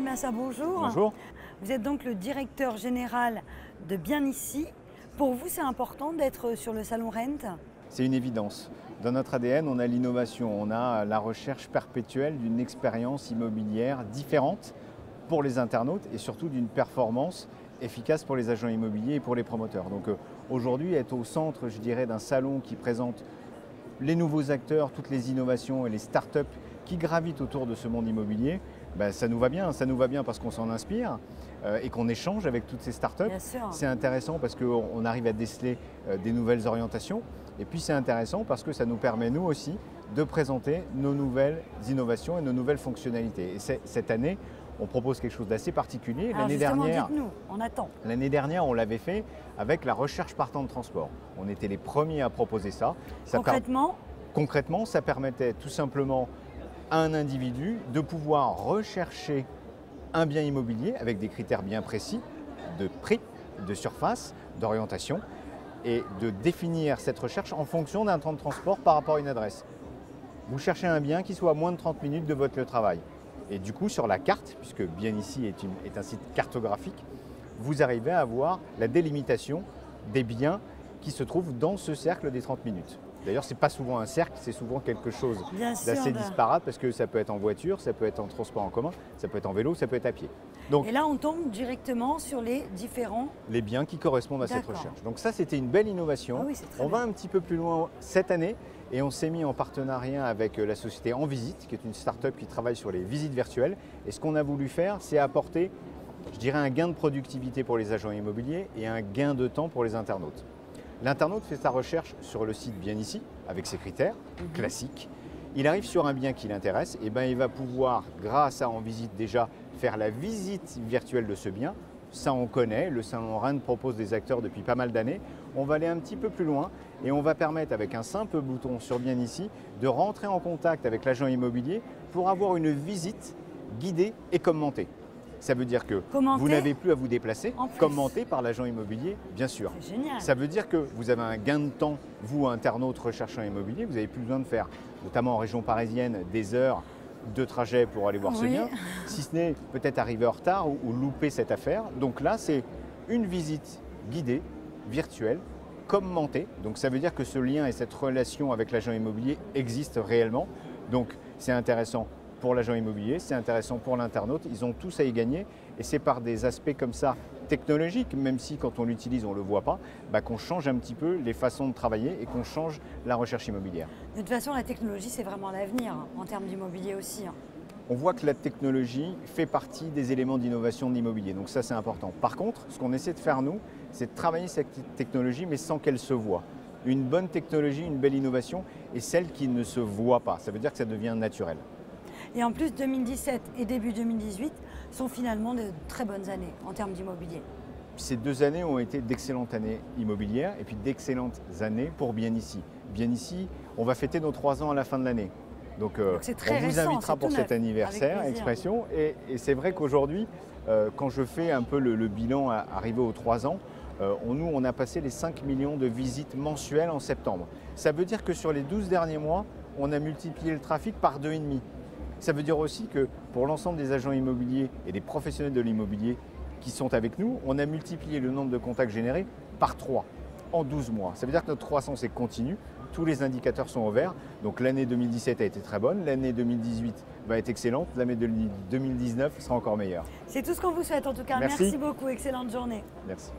Massa, bonjour. Bonjour. Vous êtes donc le directeur général de Bien Ici. Pour vous, c'est important d'être sur le salon Rent? C'est une évidence. Dans notre ADN, on a l'innovation, on a la recherche perpétuelle d'une expérience immobilière différente pour les internautes et surtout d'une performance efficace pour les agents immobiliers et pour les promoteurs. Donc aujourd'hui, être au centre, je dirais, d'un salon qui présente les nouveaux acteurs, toutes les innovations et les startups qui gravitent autour de ce monde immobilier, ça nous va bien parce qu'on s'en inspire et qu'on échange avec toutes ces startups. C'est intéressant parce qu'on arrive à déceler des nouvelles orientations et puis c'est intéressant parce que ça nous permet nous aussi de présenter nos nouvelles innovations et nos nouvelles fonctionnalités. Et cette année, on propose quelque chose d'assez particulier. L'année dernière, dites-nous, on attend. L'année dernière, on l'avait fait avec la recherche par temps de transport. On était les premiers à proposer ça. Concrètement, ça permettait tout simplement à un individu de pouvoir rechercher un bien immobilier avec des critères bien précis de prix, de surface, d'orientation et de définir cette recherche en fonction d'un temps de transport par rapport à une adresse. Vous cherchez un bien qui soit à moins de 30 minutes de votre lieu de travail. Et du coup, sur la carte, puisque Bien Ici est un site cartographique, vous arrivez à avoir la délimitation des biens qui se trouvent dans ce cercle des 30 minutes. D'ailleurs, ce n'est pas souvent un cercle, c'est souvent quelque chose d'assez disparate parce que ça peut être en voiture, ça peut être en transport en commun, ça peut être en vélo, ça peut être à pied. Donc, et là, on tombe directement sur les différents... Les biens qui correspondent à cette recherche. Donc ça, c'était une belle innovation. Ah oui, on va un petit peu plus loin cette année et on s'est mis en partenariat avec la société En Visite, qui est une start-up qui travaille sur les visites virtuelles. Et ce qu'on a voulu faire, c'est apporter, je dirais, un gain de productivité pour les agents immobiliers et un gain de temps pour les internautes. L'internaute fait sa recherche sur le site Bien Ici, avec ses critères classiques. Il arrive sur un bien qui l'intéresse, et il va pouvoir, grâce à En Visite déjà, faire la visite virtuelle de ce bien. Ça, on connaît, le salon Rent propose des acteurs depuis pas mal d'années. On va aller un petit peu plus loin et on va permettre, avec un simple bouton sur Bien Ici, de rentrer en contact avec l'agent immobilier pour avoir une visite guidée et commentée. Ça veut dire que vous n'avez plus à vous déplacer, commenté par l'agent immobilier, bien sûr. C'est génial. Ça veut dire que vous avez un gain de temps, vous, internaute recherchant immobilier, vous n'avez plus besoin de faire, notamment en région parisienne, des heures de trajet pour aller voir ce bien, si ce n'est peut-être arriver en retard ou louper cette affaire. Donc là, c'est une visite guidée, virtuelle, commentée. Donc ça veut dire que ce lien et cette relation avec l'agent immobilier existent réellement. Donc c'est intéressant pour l'agent immobilier, c'est intéressant pour l'internaute, ils ont tous à y gagner et c'est par des aspects comme ça technologiques, même si quand on l'utilise on ne le voit pas, qu'on change un petit peu les façons de travailler et qu'on change la recherche immobilière. De toute façon, la technologie c'est vraiment l'avenir en termes d'immobilier aussi. On voit que la technologie fait partie des éléments d'innovation de l'immobilier, donc ça c'est important. Par contre, ce qu'on essaie de faire nous, c'est de travailler cette technologie mais sans qu'elle se voie. Une bonne technologie, une belle innovation est celle qui ne se voit pas, ça veut dire que ça devient naturel. Et en plus, 2017 et début 2018 sont finalement de très bonnes années en termes d'immobilier. Ces 2 années ont été d'excellentes années immobilières et puis d'excellentes années pour Bien Ici. Bien Ici, on va fêter nos 3 ans à la fin de l'année. Donc on vous invitera pour cet anniversaire, expression. Et c'est vrai qu'aujourd'hui, quand je fais un peu le bilan arrivé aux 3 ans, nous, on a passé les 5 millions de visites mensuelles en septembre. Ça veut dire que sur les 12 derniers mois, on a multiplié le trafic par 2,5. Ça veut dire aussi que pour l'ensemble des agents immobiliers et des professionnels de l'immobilier qui sont avec nous, on a multiplié le nombre de contacts générés par 3 en 12 mois. Ça veut dire que notre croissance est continue, tous les indicateurs sont au vert. Donc l'année 2017 a été très bonne, l'année 2018 va être excellente, l'année 2019 sera encore meilleure. C'est tout ce qu'on vous souhaite en tout cas. Merci beaucoup, excellente journée. Merci.